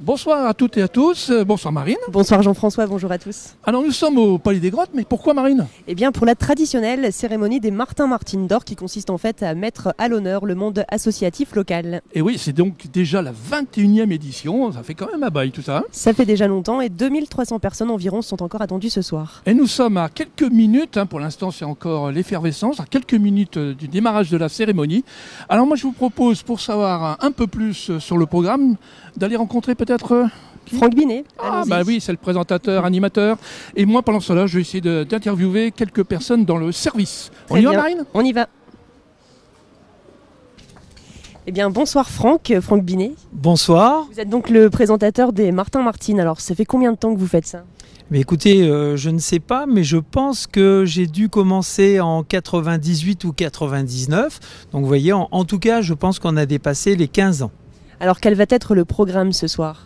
Bonsoir à toutes et à tous. Bonsoir Marine. Bonsoir Jean-François, bonjour à tous. Alors nous sommes au Palais des Grottes, mais pourquoi Marine? Eh bien pour la traditionnelle cérémonie des Martin-Martine d'or qui consiste en fait à mettre à l'honneur le monde associatif local. Et oui, c'est donc déjà la 21e édition, ça fait quand même un bail tout ça. Ça fait déjà longtemps et 2300 personnes environ sont encore attendues ce soir. Et nous sommes à quelques minutes, pour l'instant c'est encore l'effervescence, à quelques minutes du démarrage de la cérémonie. Alors moi je vous propose, pour savoir un peu plus sur le programme, d'aller rencontrer peut-être... Franck Binet. Ah bah oui, c'est le présentateur, animateur. Et moi pendant cela, je vais essayer d'interviewer quelques personnes dans le service. On y va Marine ? On y va. Eh bien bonsoir Franck Binet. Bonsoir. Vous êtes donc le présentateur des Martin-Martine. Alors ça fait combien de temps que vous faites ça ? Mais écoutez, je ne sais pas, mais je pense que j'ai dû commencer en 98 ou 99. Donc vous voyez, en tout cas, je pense qu'on a dépassé les 15 ans. Alors quel va être le programme ce soir ?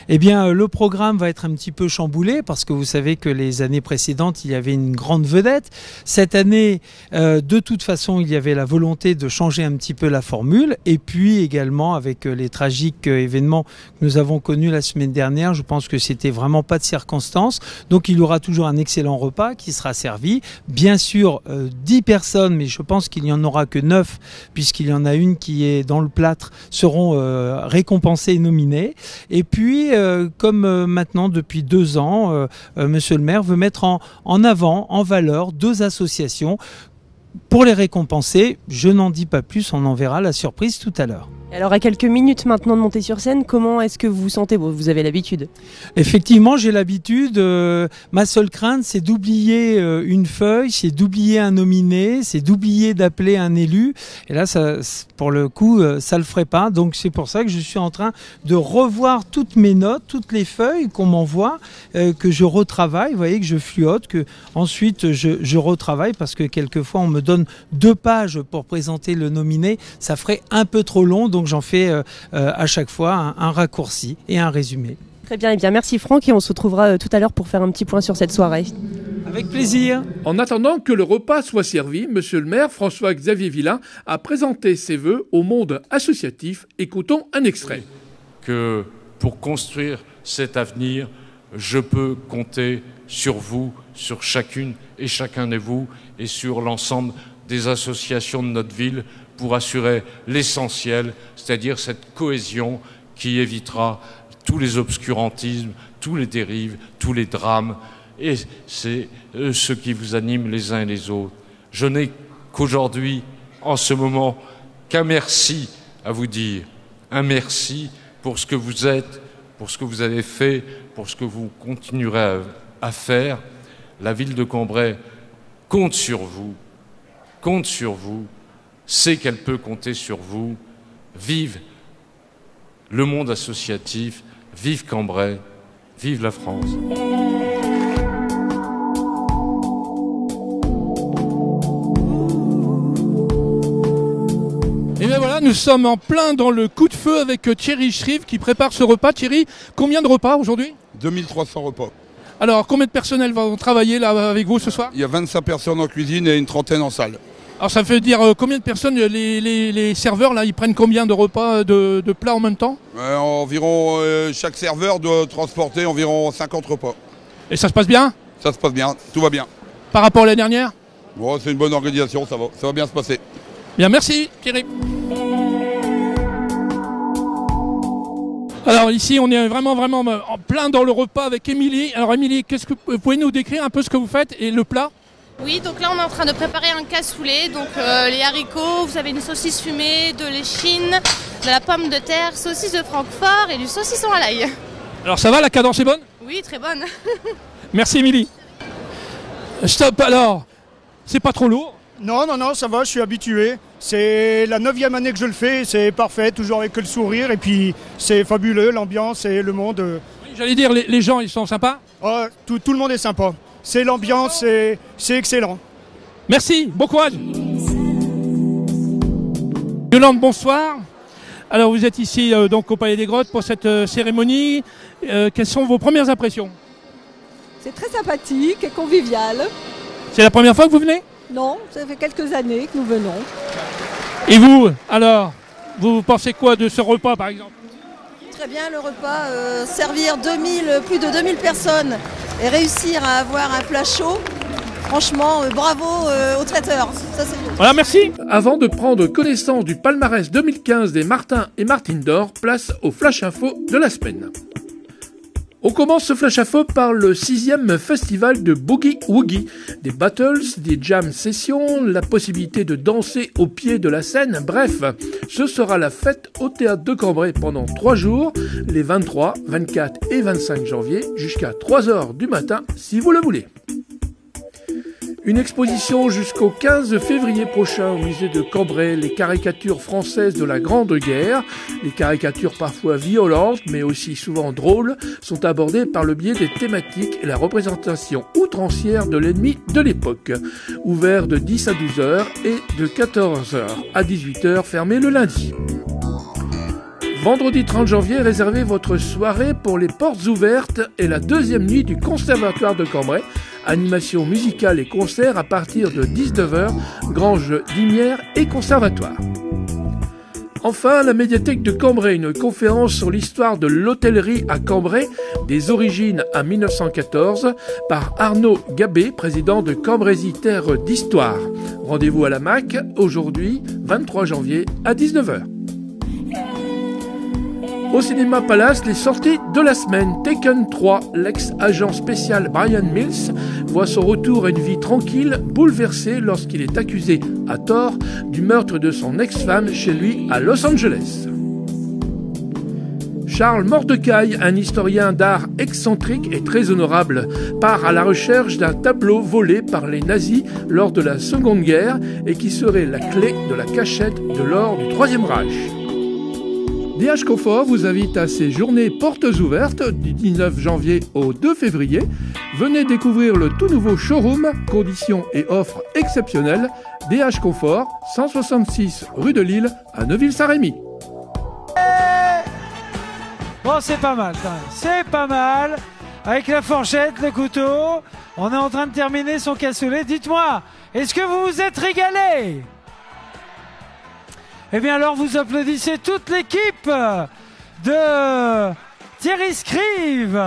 Eh bien, le programme va être un petit peu chamboulé parce que vous savez que les années précédentes, il y avait une grande vedette. Cette année, de toute façon, il y avait la volonté de changer un petit peu la formule. Et puis également, avec les tragiques événements que nous avons connus la semaine dernière, je pense que c'était vraiment pas de circonstance. Donc, il y aura toujours un excellent repas qui sera servi. Bien sûr, 10 personnes, mais je pense qu'il n'y en aura que 9, puisqu'il y en a une qui est dans le plâtre, seront récompensées et nominées. Et puis, comme maintenant depuis 2 ans, Monsieur le maire veut mettre en avant, en valeur, 2 associations pour les récompenser. Je n'en dis pas plus, on en verra la surprise tout à l'heure. Alors à quelques minutes maintenant de monter sur scène, comment est-ce que vous vous sentez ? Vous avez l'habitude. Effectivement, j'ai l'habitude. Ma seule crainte, c'est d'oublier une feuille, c'est d'oublier un nominé, c'est d'oublier d'appeler un élu. Et là, ça, pour le coup, ça le ferait pas. Donc c'est pour ça que je suis en train de revoir toutes mes notes, toutes les feuilles qu'on m'envoie, que je retravaille. Vous voyez que je fluote, que ensuite je retravaille parce que quelquefois on me donne 2 pages pour présenter le nominé. Ça ferait un peu trop long. Donc j'en fais à chaque fois un raccourci et un résumé. Très bien, et bien merci Franck et on se retrouvera tout à l'heure pour faire un petit point sur cette soirée. Avec plaisir. En attendant que le repas soit servi, Monsieur le maire François-Xavier Villain a présenté ses vœux au monde associatif. Écoutons un extrait. Que pour construire cet avenir, je peux compter sur vous, sur chacune et chacun de vous et sur l'ensemble des associations de notre ville pour assurer l'essentiel, c'est-à-dire cette cohésion qui évitera tous les obscurantismes, tous les dérives, tous les drames. Et c'est ce qui vous anime les uns et les autres. Je n'ai qu'aujourd'hui, en ce moment, qu'un merci à vous dire. Un merci pour ce que vous êtes, pour ce que vous avez fait, pour ce que vous continuerez à faire. La ville de Cambrai compte sur vous, sait qu'elle peut compter sur vous. Vive le monde associatif, vive Cambrai, vive la France. Et bien voilà, nous sommes en plein dans le coup de feu avec Thierry Schrive qui prépare ce repas. Thierry, combien de repas aujourd'hui ? 2300 repas. Alors, combien de personnel vont travailler là avec vous ce soir ? Il y a 25 personnes en cuisine et une trentaine en salle. Alors ça veut dire combien de personnes, les serveurs là, ils prennent combien de repas, de plats en même temps ? Environ, chaque serveur doit transporter environ 50 repas. Et ça se passe bien ? Ça se passe bien, tout va bien. Par rapport à l'année dernière ? Bon, c'est une bonne organisation, ça va bien se passer. Bien, merci Thierry. Alors ici, on est vraiment en plein dans le repas avec Émilie. Alors Émilie, vous pouvez nous décrire un peu ce que vous faites et le plat ? Oui, donc là on est en train de préparer un cassoulet, donc les haricots, vous avez une saucisse fumée, de l'échine, de la pomme de terre, saucisse de Francfort et du saucisson à l'ail. Alors ça va, la cadence est bonne ? Oui, très bonne. Merci Émilie. Stop alors, c'est pas trop lourd ? Non, ça va, je suis habitué. C'est la 9e année que je le fais, c'est parfait, toujours avec le sourire et puis c'est fabuleux, l'ambiance et le monde. Oui, j'allais dire, les gens ils sont sympas ? Oh, tout le monde est sympa. C'est l'ambiance, c'est excellent. Merci, bon courage. Yolande, bonsoir. Alors vous êtes ici donc au Palais des Grottes pour cette cérémonie. Quelles sont vos premières impressions ? C'est très sympathique et convivial. C'est la première fois que vous venez ? Non, ça fait quelques années que nous venons. Et vous, alors, vous pensez quoi de ce repas par exemple ? très bien le repas, servir plus de 2000 personnes et réussir à avoir un plat chaud. Franchement, bravo aux traiteurs, ça c'est bien. Voilà, merci. Avant de prendre connaissance du palmarès 2015 des Martin et Martine d'Or, place au Flash Info de la semaine. On commence ce Flash Info par le 6e festival de Boogie Woogie. Des battles, des jam sessions, la possibilité de danser au pied de la scène. Bref, ce sera la fête au théâtre de Cambrai pendant 3 jours, les 23, 24 et 25 janvier, jusqu'à 3h du matin si vous le voulez. Une exposition jusqu'au 15 février prochain au musée de Cambrai, les caricatures françaises de la Grande Guerre. Les caricatures parfois violentes, mais aussi souvent drôles, sont abordées par le biais des thématiques et la représentation outrancière de l'ennemi de l'époque. Ouvert de 10 à 12h et de 14h à 18h, fermé le lundi. Vendredi 30 janvier, réservez votre soirée pour les portes ouvertes et la 2e nuit du Conservatoire de Cambrai. Animation musicale et concert à partir de 19h, Grange d'Imière et Conservatoire. Enfin, la médiathèque de Cambrai, une conférence sur l'histoire de l'hôtellerie à Cambrai, des origines à 1914, par Arnaud Gabé, président de Cambrésis Terre d'Histoire. Rendez-vous à la MAC, aujourd'hui, 23 janvier, à 19h. Au Cinéma Palace, les sorties de la semaine. Taken 3, l'ex-agent spécial Brian Mills voit son retour à une vie tranquille bouleversée lorsqu'il est accusé, à tort, du meurtre de son ex-femme chez lui à Los Angeles. Charles Mordecai, un historien d'art excentrique et très honorable, part à la recherche d'un tableau volé par les nazis lors de la Seconde Guerre et qui serait la clé de la cachette de l'or du Troisième Reich. DH Confort vous invite à ces journées portes ouvertes du 19 janvier au 2 février. Venez découvrir le tout nouveau showroom, conditions et offres exceptionnelles. DH Confort, 166 rue de Lille à Neuville-Saint-Rémy. Bon, c'est pas mal quand même, c'est pas mal. Avec la fourchette, le couteau, on est en train de terminer son cassoulet. Dites-moi, est-ce que vous vous êtes régalés ? Eh bien alors vous applaudissez toute l'équipe de Thierry Scrive.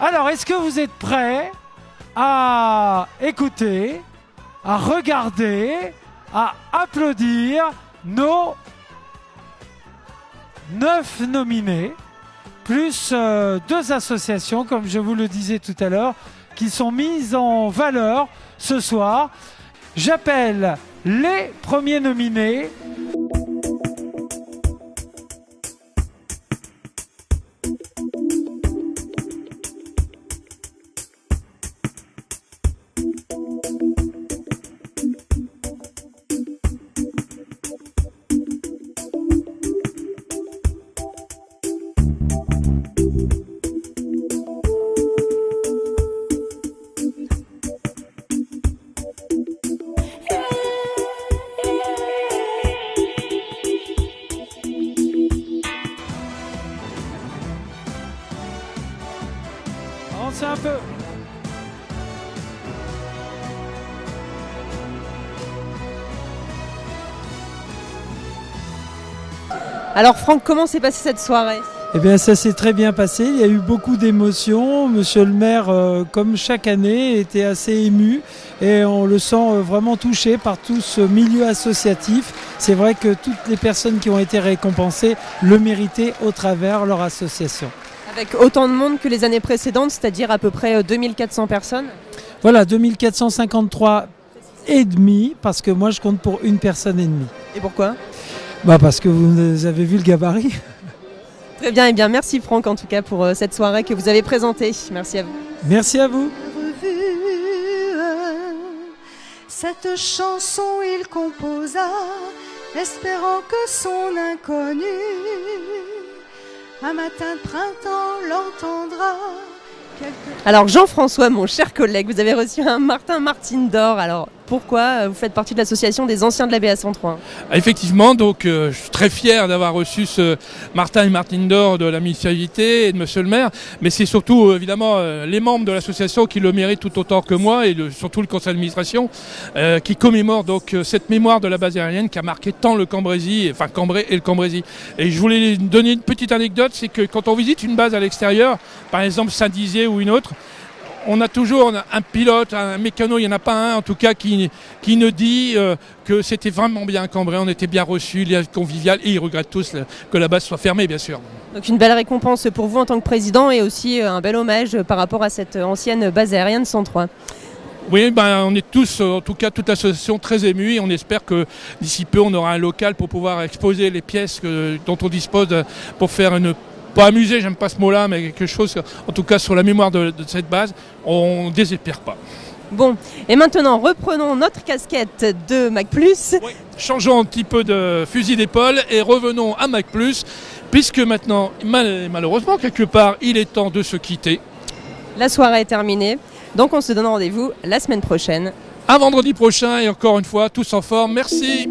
Alors est-ce que vous êtes prêts à écouter, à regarder, à applaudir nos 9 nominés, plus 2 associations, comme je vous le disais tout à l'heure, qui sont mises en valeur ce soir. J'appelle les premiers nominés. Avancez un peu. Alors Franck, comment s'est passée cette soirée ? Eh bien, ça s'est très bien passé. Il y a eu beaucoup d'émotions. Monsieur le maire, comme chaque année, était assez ému et on le sent vraiment touché par tout ce milieu associatif. C'est vrai que toutes les personnes qui ont été récompensées le méritaient au travers leur association. Avec autant de monde que les années précédentes, c'est-à-dire à peu près 2400 personnes ? Voilà, 2453 et demi, parce que moi je compte pour une personne et demie. Et pourquoi ? Parce que vous avez vu le gabarit. Très bien, et bien merci Franck en tout cas pour cette soirée que vous avez présentée. Merci à vous. Merci à vous. Cette chanson il composa, espérant que son inconnu, un matin de printemps, l'entendra. Alors Jean-François, mon cher collègue, vous avez reçu un Martin Martine d'Or. Alors pourquoi vous faites partie de l'association des anciens de la BA103. Effectivement, donc je suis très fier d'avoir reçu ce Martin et Martine d'Or de la municipalité et de monsieur le maire, mais c'est surtout évidemment les membres de l'association qui le méritent tout autant que moi et surtout le conseil d'administration qui commémore donc cette mémoire de la base aérienne qui a marqué tant le Cambrésis, enfin Cambrai et le Cambrésis. Et je voulais donner une petite anecdote, c'est que quand on visite une base à l'extérieur, par exemple Saint-Dizier ou une autre, on a toujours un pilote, un mécano, il n'y en a pas un en tout cas qui nous dit que c'était vraiment bien Cambrai, on était bien reçus, convivial, et ils regrettent tous que la base soit fermée bien sûr. Donc une belle récompense pour vous en tant que président et aussi un bel hommage par rapport à cette ancienne base aérienne 103. Oui, on est tous, en tout cas toute l'association, très émus et on espère que d'ici peu on aura un local pour pouvoir exposer les pièces dont on dispose pour faire pas amuser, j'aime pas ce mot-là, mais quelque chose, en tout cas sur la mémoire de cette base, on ne désespère pas. Bon, et maintenant reprenons notre casquette de Mac+. Oui, changeons un petit peu de fusil d'épaule et revenons à Mac+, puisque maintenant, malheureusement, quelque part, il est temps de se quitter. La soirée est terminée, donc on se donne rendez-vous la semaine prochaine. À vendredi prochain et encore une fois, tous en forme, merci.